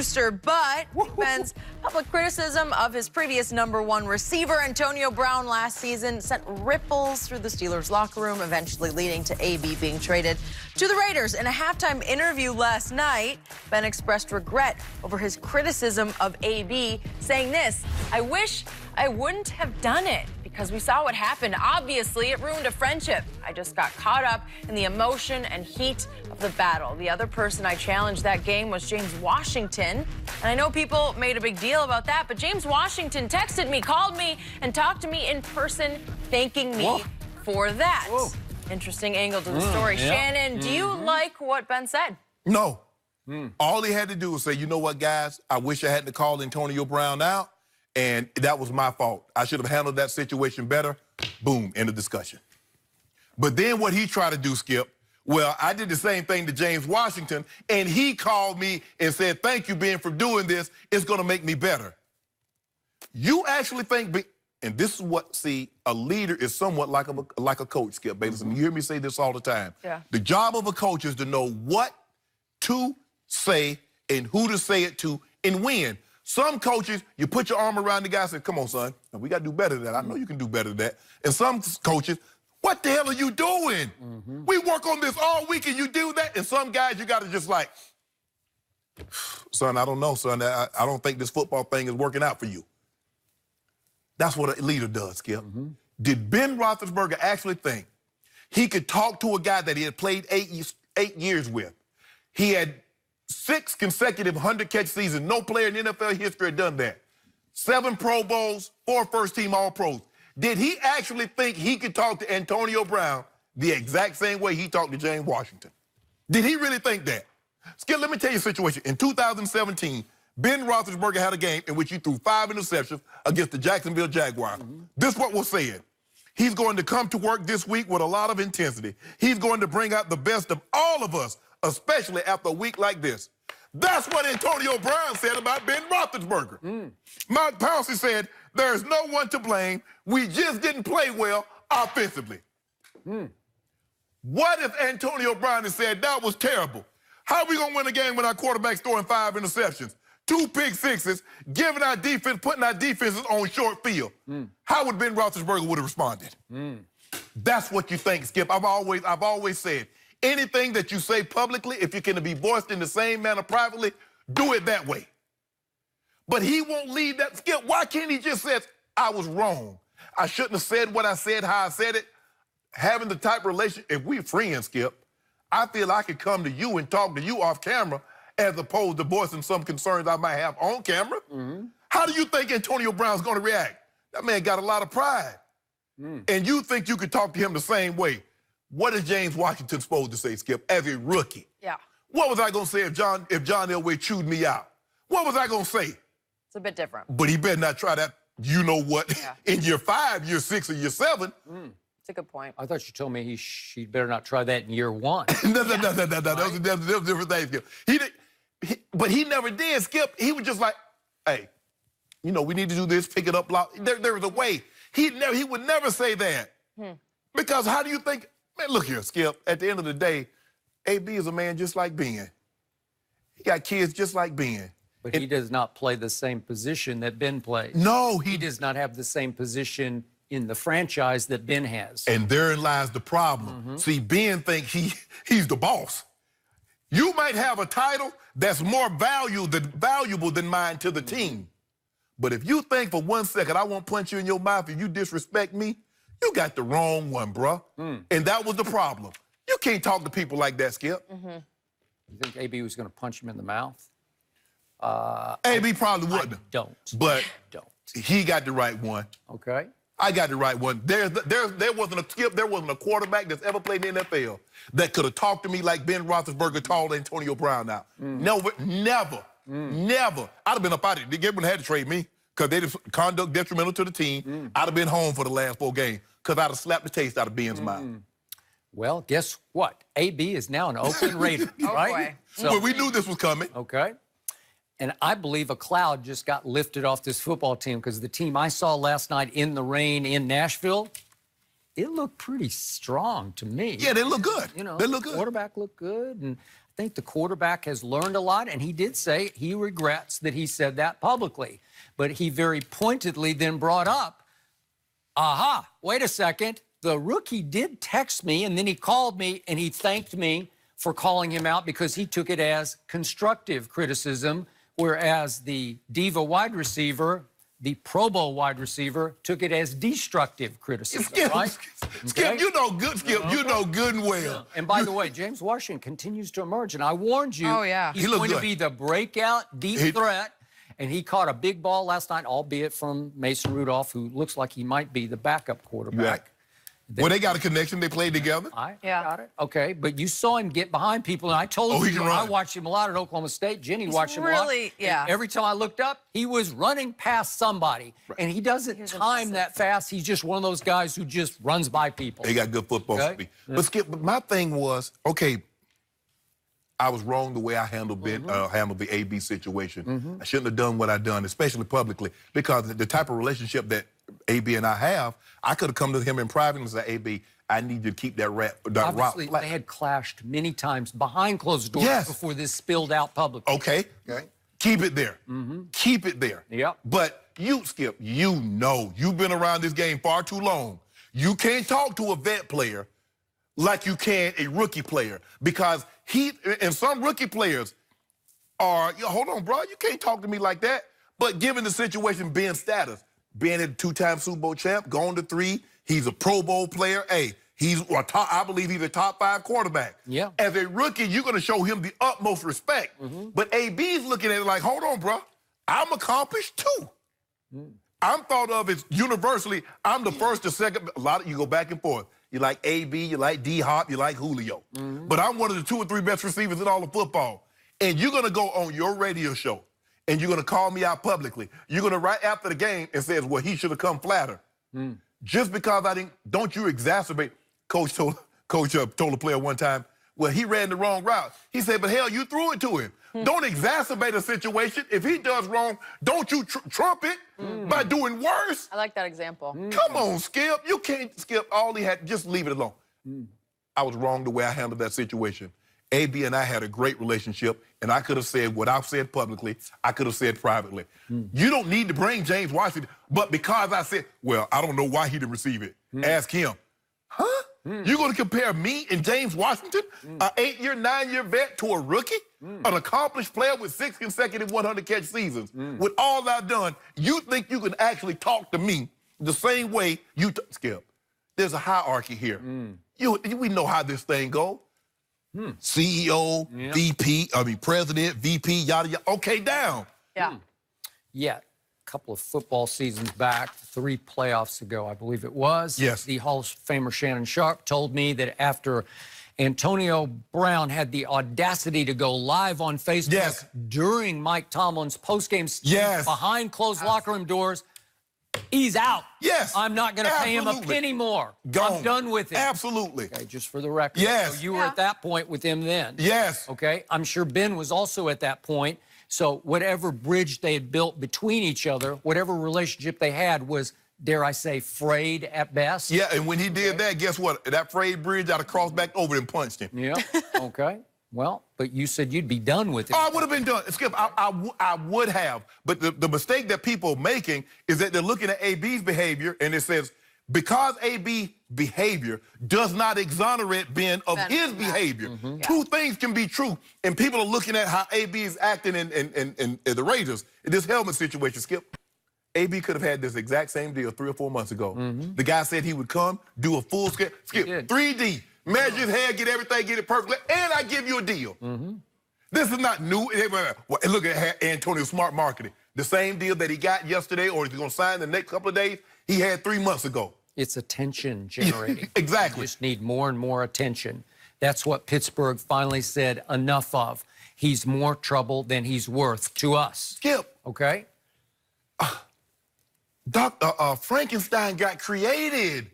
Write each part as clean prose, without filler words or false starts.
rooster, but Ben's public criticism of his previous #1 receiver, Antonio Brown, last season sent ripples through the Steelers locker room, eventually leading to AB being traded to the Raiders. In a halftime interview last night, Ben expressed regret over his criticism of AB, saying this: "I wish I wouldn't have done it because we saw what happened. Obviously, it ruined a friendship. I just got caught up in the emotion and heat of the battle." The other person I challenged that game was James Washington. And I know people made a big deal about that, but James Washington texted me, called me, and talked to me in person, thanking me for that. Interesting angle to the story. Shannon, do you like what Ben said? No. All he had to do was say, you know what, guys? I wish I hadn't called Antonio Brown out, and that was my fault. I should have handled that situation better. Boom, end of discussion. But then what he tried to do, Skip, well, I did the same thing to James Washington, and he called me and said, thank you, Ben, for doing this. It's going to make me better. You actually think, and this is what, see, a leader is somewhat like a coach, Skip Bayless. And you hear me say this all the time. The job of a coach is to know what to say and who to say it to and when. Some coaches, you put your arm around the guy and say, come on, son, we got to do better than that. I know you can do better than that. And some coaches, what the hell are you doing? We work on this all week and you do that. And some guys, you got to just like, son, I don't know, son. I don't think this football thing is working out for you. That's what a leader does, Skip. Did Ben Roethlisberger actually think he could talk to a guy that he had played 8 years with? He had 6 consecutive 100-catch seasons. No player in NFL history had done that. 7 Pro Bowls, 4 first-team All-Pros. Did he actually think he could talk to Antonio Brown the exact same way he talked to James Washington? Did he really think that? Skip, let me tell you a situation. In 2017, Ben Roethlisberger had a game in which he threw 5 interceptions against the Jacksonville Jaguars. This is what was said. He's going to come to work this week with a lot of intensity. He's going to bring out the best of all of us, especially after a week like this. That's what Antonio Brown said about Ben Roethlisberger. Mike Pouncey said, there's no one to blame. We just didn't play well offensively. What if Antonio Brown had said, that was terrible? How are we going to win a game when our quarterback's throwing 5 interceptions, 2 pick sixes, giving our defense, putting our defenses on short field? How would Ben Roethlisberger would have responded? That's what you think, Skip. I've always said, anything that you say publicly, if you can be voiced in the same manner privately, do it that way. But he won't leave that. Skip, why can't he just say, I was wrong? I shouldn't have said what I said, how I said it. Having the type of relationship, if we're friends, Skip, I feel I could come to you and talk to you off camera as opposed to voicing some concerns I might have on camera. How do you think Antonio Brown's going to react? That man got a lot of pride. And you think you could talk to him the same way. What is James Washington supposed to say, Skip, as a rookie? What was I going to say if John Elway chewed me out? What was I going to say? It's a bit different. But he better not try that, you know what, in year 5, year 6, or year 7. It's a good point. I thought you told me he better not try that in year 1. No. Those are different things, Skip. But he never did, Skip. He was just like, hey, you know, we need to do this, pick it up. There was a way. He would never say that. Because how do you think, man, look here, Skip, at the end of the day, AB is a man just like Ben. He got kids just like Ben. But he does not play the same position that Ben plays. No, he does not have the same position in the franchise that Ben has. And therein lies the problem. See, Ben thinks he's the boss. You might have a title that's more valuable than mine to the team. But if you think for 1 second I won't punch you in your mouth if you disrespect me, you got the wrong one, bruh. And that was the problem. You can't talk to people like that, Skip. You think AB was going to punch him in the mouth? AB probably wouldn't. Don't. But he got the right one. Okay. I got the right one. There wasn't a Skip. There wasn't a quarterback that's ever played in the NFL that could have talked to me like Ben Roethlisberger called Antonio Brown out. Never. I'd have been up out of it. They wouldn't have had to trade me because they just conduct detrimental to the team. I'd have been home for the last 4 games because I'd have slapped the taste out of Ben's mouth. Well, guess what? AB is now an Oakland Raider, right? So we knew this was coming. Okay. And I believe a cloud just got lifted off this football team because the team I saw last night in the rain in Nashville, it looked pretty strong to me. Yeah, they look good. You know, they look good. Quarterback looked good, and think the quarterback has learned a lot, and he did say he regrets that he said that publicly. But he very pointedly then brought up, aha, wait a second, the rookie did text me, and then he called me, and he thanked me for calling him out because he took it as constructive criticism, whereas the diva wide receiver, the Pro Bowl wide receiver, took it as destructive criticism, Skip, right? Skip, you know good, Skip, you know good and well. And by the way, James Washington continues to emerge, and I warned you, he's He going to good. be the breakout deep threat, and he caught a big ball last night, albeit from Mason Rudolph, who looks like he might be the backup quarterback. Well, they got a connection. They played together. I got it. Okay, but you saw him get behind people, and I told you, I watched him a lot at Oklahoma State. Jenny watched him a lot. Yeah. Every time I looked up, he was running past somebody, and he doesn't time that fast. He's just one of those guys who just runs by people. They got good football speed. But Skip, my thing was, okay, I was wrong the way I handled handled the AB situation. I shouldn't have done what I done, especially publicly, because the type of relationship that AB and I have, I could have come to him in private and said, AB, I need you to keep that Obviously, they had clashed many times behind closed doors before this spilled out publicly. Okay. Keep it there. Keep it there. Yep. But you, Skip, you know, you've been around this game far too long. You can't talk to a vet player like you can a rookie player, because and some rookie players are, hold on, bro, you can't talk to me like that. But given the situation, Ben's status, being a two-time Super Bowl champ, going to 3, he's a Pro Bowl player. Hey, I believe he's a top 5 quarterback. Yeah. As a rookie, you're going to show him the utmost respect. But AB's looking at it like, hold on, bro, I'm accomplished too. I'm thought of as universally, I'm the first or second. A lot of you go back and forth. You like AB, you like D-Hop, you like Julio. But I'm one of the 2 or 3 best receivers in all of football. And you're going to go on your radio show, and you're going to call me out publicly. You're going to right after the game and says, well, he should have come flatter. Just because I didn't, don't you exacerbate. Coach told a player one time, well, he ran the wrong route. He said, but hell, you threw it to him. Don't exacerbate a situation. If he does wrong, don't you trump it by doing worse. I like that example. Come on, Skip. You can't, Skip, all he had, just leave it alone. I was wrong the way I handled that situation. AB and I had a great relationship, and I could have said what I've said publicly, I could have said privately. You don't need to bring James Washington, but because I said, well, I don't know why he didn't receive it. Ask him. Huh? You're going to compare me and James Washington, an 8-year, 9-year vet, to a rookie? An accomplished player with 6 consecutive 100-catch seasons. With all I've done, you think you can actually talk to me the same way you Skip, there's a hierarchy here. We know how this thing goes. CEO, VP, president, VP, yada, yada. Okay, down. Yeah. A couple of football seasons back, 3 playoffs ago, I believe it was. Yes. The Hall of Famer Shannon Sharp told me that after Antonio Brown had the audacity to go live on Facebook during Mike Tomlin's postgame speech behind closed locker room doors, he's out. I'm not going to pay him a penny more. I'm done with it. Absolutely. Okay, just for the record. So you were at that point with him then. Okay. I'm sure Ben was also at that point. So whatever bridge they had built between each other, whatever relationship they had was, dare I say, frayed at best. Yeah, and when he did that, guess what? That frayed bridge, I'd have crossed back over and punched him. Okay. Well, but you said you'd be done with it. Oh, I would have been done. Skip, I would have. But the mistake that people are making is that they're looking at AB's behavior, and it says, because AB behavior does not exonerate Ben of his behavior. 2 things can be true, and people are looking at how AB is acting in the Raiders in this helmet situation. Skip, AB could have had this exact same deal 3 or 4 months ago. The guy said he would come, do a full scale, Skip, 3D, measure his hair, get everything, get it perfectly, and I give you a deal. This is not new. Look at Antonio Smart marketing. The same deal that he got yesterday, or he's going to sign the next couple of days, he had 3 months ago. It's attention generating. Exactly. You just need more and more attention. That's what Pittsburgh finally said enough of. He's more trouble than he's worth to us. Skip. Okay? Frankenstein got created.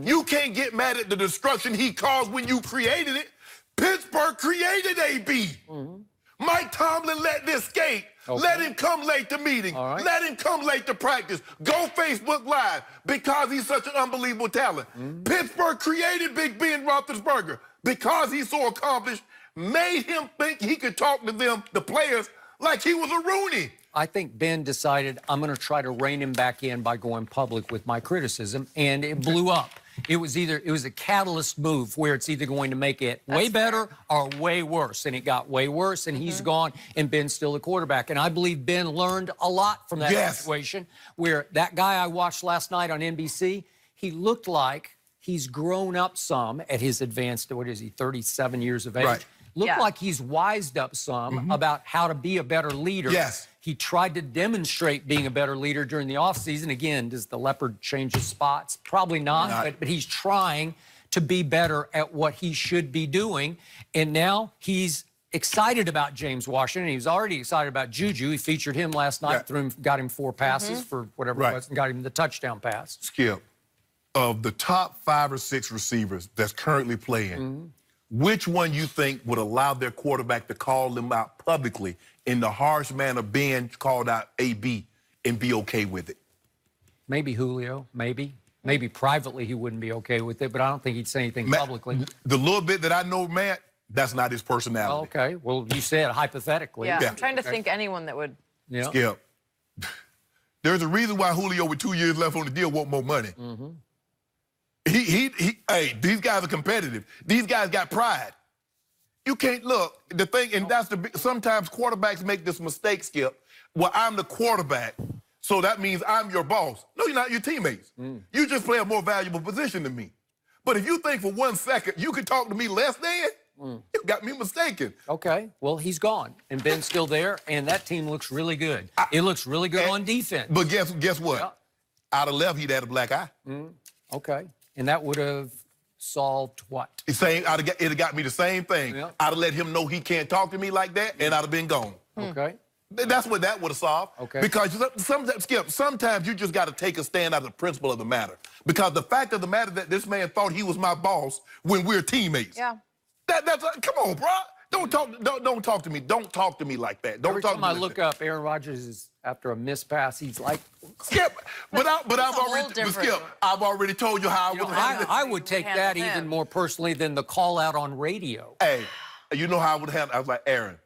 You can't get mad at the destruction he caused when you created it. Pittsburgh created AB. Mike Tomlin let this skate. Let him come late to meeting. Let him come late to practice. Go Facebook Live because he's such an unbelievable talent. Pittsburgh created Big Ben Roethlisberger because he's so accomplished. made him think he could talk to them, the players, like he was a Rooney. I think Ben decided, I'm going to try to rein him back in by going public with my criticism, and it blew up. It was a catalyst move where it's either going to make it way better or way worse, and it got way worse, and he's gone, and Ben's still the quarterback. And I believe Ben learned a lot from that situation, where that guy I watched last night on NBC, he looked like he's grown up some at his advanced, what is he, 37 years of age? Right. Looked like he's wised up some about how to be a better leader. Yes. He tried to demonstrate being a better leader during the offseason. Again, does the leopard change his spots? Probably not. But he's trying to be better at what he should be doing. And now he's excited about James Washington. He was already excited about Juju. He featured him last night, got him 4 passes for whatever it was, and got him the touchdown pass. Skip, of the top 5 or 6 receivers that's currently playing, which one you think would allow their quarterback to call them out publicly in the harsh manner Ben called out AB and be okay with it? Maybe Julio, maybe. Maybe privately he wouldn't be okay with it, but I don't think he'd say anything publicly. The little bit that I know, Matt, that's not his personality. Okay, well, you said hypothetically. Yeah, I'm trying to think anyone that would. Yeah. Skip, there's a reason why Julio with 2 years left on the deal want more money. Hey, these guys are competitive. These guys got pride. You can't look, the thing, and that's sometimes quarterbacks make this mistake, Skip. Well, I'm the quarterback, so that means I'm your boss. No, you're not, your teammates. You just play a more valuable position than me. But if you think for 1 second you can talk to me less than, you got me mistaken. Okay, well, he's gone, and Ben's still there, and that team looks really good. It looks really good on defense. But guess what? Yeah. I'd have left, he'd had a black eye. Okay, and that would have solved what? It'd have got me the same thing. Yeah. I'd have let him know he can't talk to me like that, and I'd have been gone. Okay. That's what that would have solved. Okay. Because sometimes, Skip, sometimes you just got to take a stand out of the principle of the matter. Because the fact of the matter that this man thought he was my boss when we're teammates. Yeah. Come on, bro. Don't talk to me. Don't talk to me like that. Don't Every talk time to me I look up, Aaron Rodgers is after a missed pass. He's like, Skip. But I've already told you how I would handle it. I would take that even more personally than the call out on radio. Hey, you know how I would handle it? I was like, Aaron,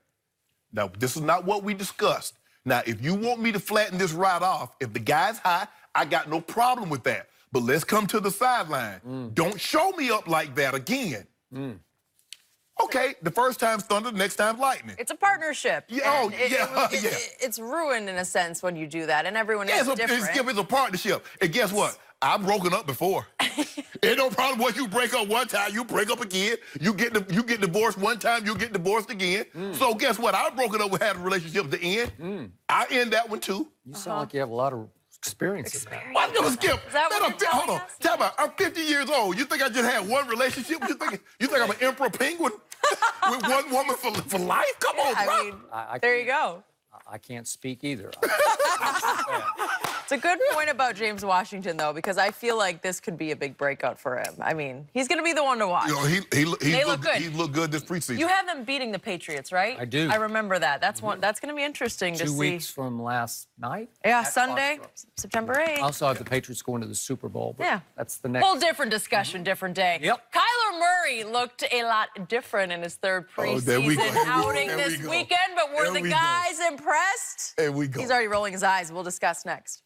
now this is not what we discussed. Now, if you want me to flatten this right off, if the guy's high, I got no problem with that. But let's come to the sideline. Don't show me up like that again. Okay, the first time's thunder, the next time's lightning. It's a partnership. Yeah, It's ruined in a sense when you do that, and everyone is different. It's a partnership. And guess what? I've broken up before. Ain't no problem once you break up one time, you break up again. You get divorced one time, you get divorced again. So guess what? I've broken up with had a relationship at the end. I end that one too. You sound like you have a lot of experience in that. I'm gonna Skip. Is that what you're telling Hold on. us? Tell about, I'm 50 years old. You think I just had one relationship? You think I'm an emperor penguin with one woman for life? Come on, bro. I mean, there you go. I can't speak either. It's a good point about James Washington, though, because I feel like this could be a big breakout for him. I mean, he's going to be the one to watch. You know, They look good. He looked good this preseason. You have them beating the Patriots, right? I do. I remember that. That's one. That's going to be interesting to see. 2 weeks from last night. Yeah, at Sunday, Foxborough. September 8th. I also have the Patriots going to the Super Bowl. But Yeah. That's the next. Whole different discussion, different day. Yep. Kyler Murray looked a lot different in his third there we go. preseason outing There we this go. weekend, but were There the we go. guys impressed? There we go. He's already rolling his eyes. We'll discuss next.